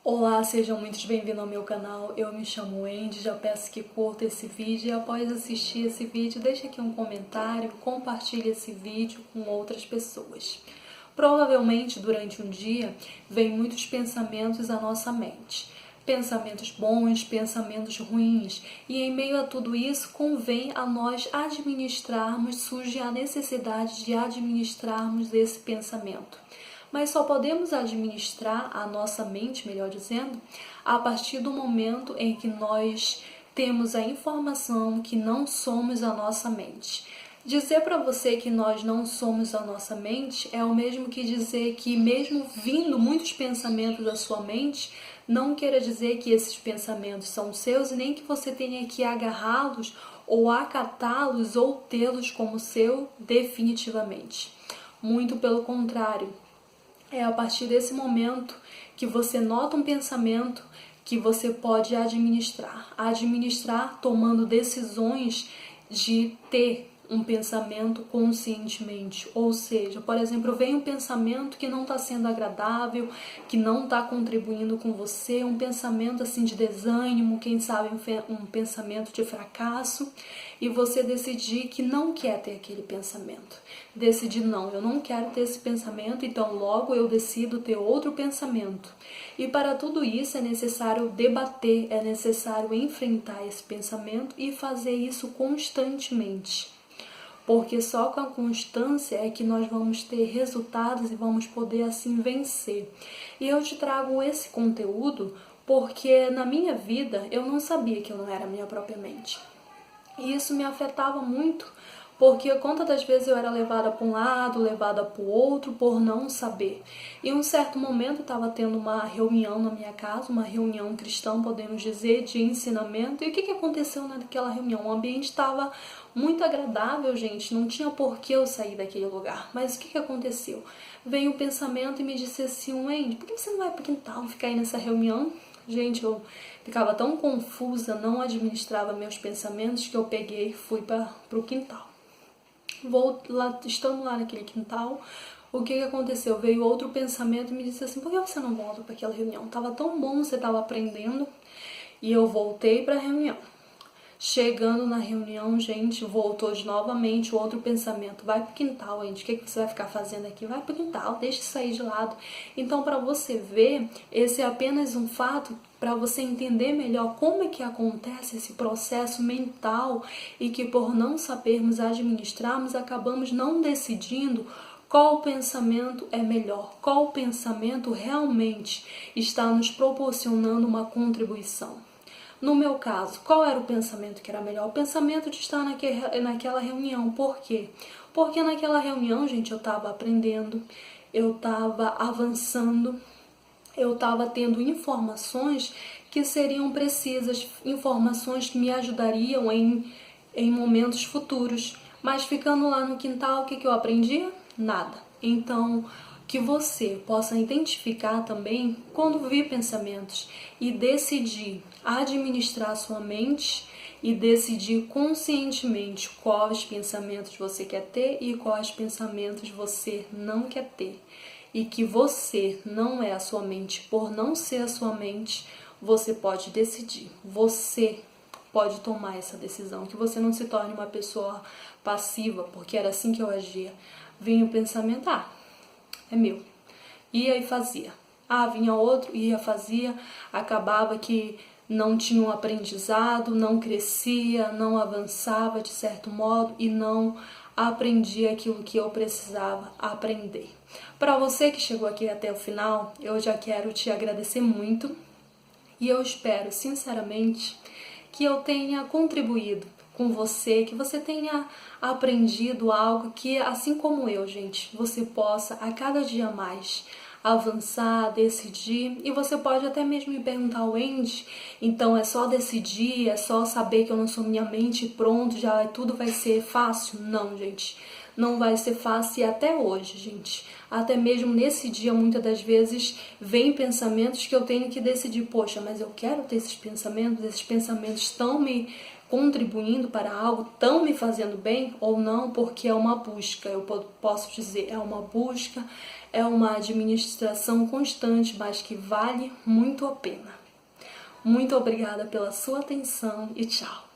Olá, sejam muito bem-vindos ao meu canal. Eu me chamo Andy, já peço que curta esse vídeo e após assistir esse vídeo, deixe aqui um comentário, compartilhe esse vídeo com outras pessoas. Provavelmente, durante um dia, vem muitos pensamentos à nossa mente. Pensamentos bons, pensamentos ruins, e em meio a tudo isso, convém a nós administrarmos, surge a necessidade de administrarmos esse pensamento. Mas só podemos administrar a nossa mente, melhor dizendo, a partir do momento em que nós temos a informação que não somos a nossa mente. Dizer para você que nós não somos a nossa mente é o mesmo que dizer que, mesmo vindo muitos pensamentos da sua mente, não queira dizer que esses pensamentos são seus e nem que você tenha que agarrá-los ou acatá-los ou tê-los como seu definitivamente. Muito pelo contrário. É a partir desse momento que você nota um pensamento que você pode administrar. Administrar tomando decisões de ter um pensamento conscientemente. Ou seja, por exemplo, vem um pensamento que não está sendo agradável, que não está contribuindo com você, um pensamento assim de desânimo, quem sabe um pensamento de fracasso, e você decidir que não quer ter aquele pensamento. Decidir, não, eu não quero ter esse pensamento, então logo eu decido ter outro pensamento. E para tudo isso é necessário debater, é necessário enfrentar esse pensamento e fazer isso constantemente. Porque só com a constância é que nós vamos ter resultados e vamos poder assim vencer. E eu te trago esse conteúdo porque na minha vida eu não sabia que eu não era a minha própria mente. E isso me afetava muito, porque quantas das vezes eu era levada para um lado, levada para o outro, por não saber. E em um certo momento eu estava tendo uma reunião na minha casa, uma reunião cristã, podemos dizer, de ensinamento. E o que aconteceu naquela reunião? O ambiente estava muito agradável, gente, não tinha por que eu sair daquele lugar. Mas o que aconteceu? Veio o pensamento e me disse assim, Wendy, por que você não vai para o quintal ficar aí nessa reunião? Gente, eu ficava tão confusa, não administrava meus pensamentos, que eu peguei e fui para o quintal. Estando lá naquele quintal, o que aconteceu? Veio outro pensamento e me disse assim, por que você não volta para aquela reunião? Tava tão bom, você estava aprendendo. E eu voltei para a reunião. Chegando na reunião, gente, voltou novamente o outro pensamento. Vai pro quintal, gente. O que você vai ficar fazendo aqui? Vai pro quintal, deixa isso sair de lado. Então, para você ver, esse é apenas um fato para você entender melhor como é que acontece esse processo mental e que por não sabermos administrarmos, acabamos não decidindo qual pensamento é melhor, qual pensamento realmente está nos proporcionando uma contribuição. No meu caso, qual era o pensamento que era melhor? O pensamento de estar naquela reunião. Por quê? Porque naquela reunião, gente, eu estava aprendendo, eu estava avançando, eu estava tendo informações que seriam precisas, informações que me ajudariam em momentos futuros. Mas ficando lá no quintal, o que eu aprendi? Nada. Então, que você possa identificar também quando vir pensamentos e decidir administrar sua mente e decidir conscientemente quais pensamentos você quer ter e quais pensamentos você não quer ter. E que você não é a sua mente, por não ser a sua mente, você pode decidir, você pode tomar essa decisão, que você não se torne uma pessoa passiva, porque era assim que eu agia. Vinha o pensamento, é meu. Ia e fazia. Vinha outro, ia, fazia. Acabava que não tinha um aprendizado, não crescia, não avançava de certo modo e não aprendia aquilo que eu precisava aprender. Para você que chegou aqui até o final, eu já quero te agradecer muito e eu espero, sinceramente, que eu tenha contribuído com você, que você tenha aprendido algo que, assim como eu, gente, você possa a cada dia mais avançar, decidir. E você pode até mesmo me perguntar, Wendy, então é só decidir, é só saber que eu não sou minha mente e pronto, já tudo vai ser fácil? Não, gente. Não vai ser fácil e até hoje, gente. Até mesmo nesse dia, muitas das vezes, vem pensamentos que eu tenho que decidir, poxa, mas eu quero ter esses pensamentos estão me contribuindo para algo, estão me fazendo bem ou não, porque é uma busca, eu posso dizer, é uma busca, é uma administração constante, mas que vale muito a pena. Muito obrigada pela sua atenção e tchau!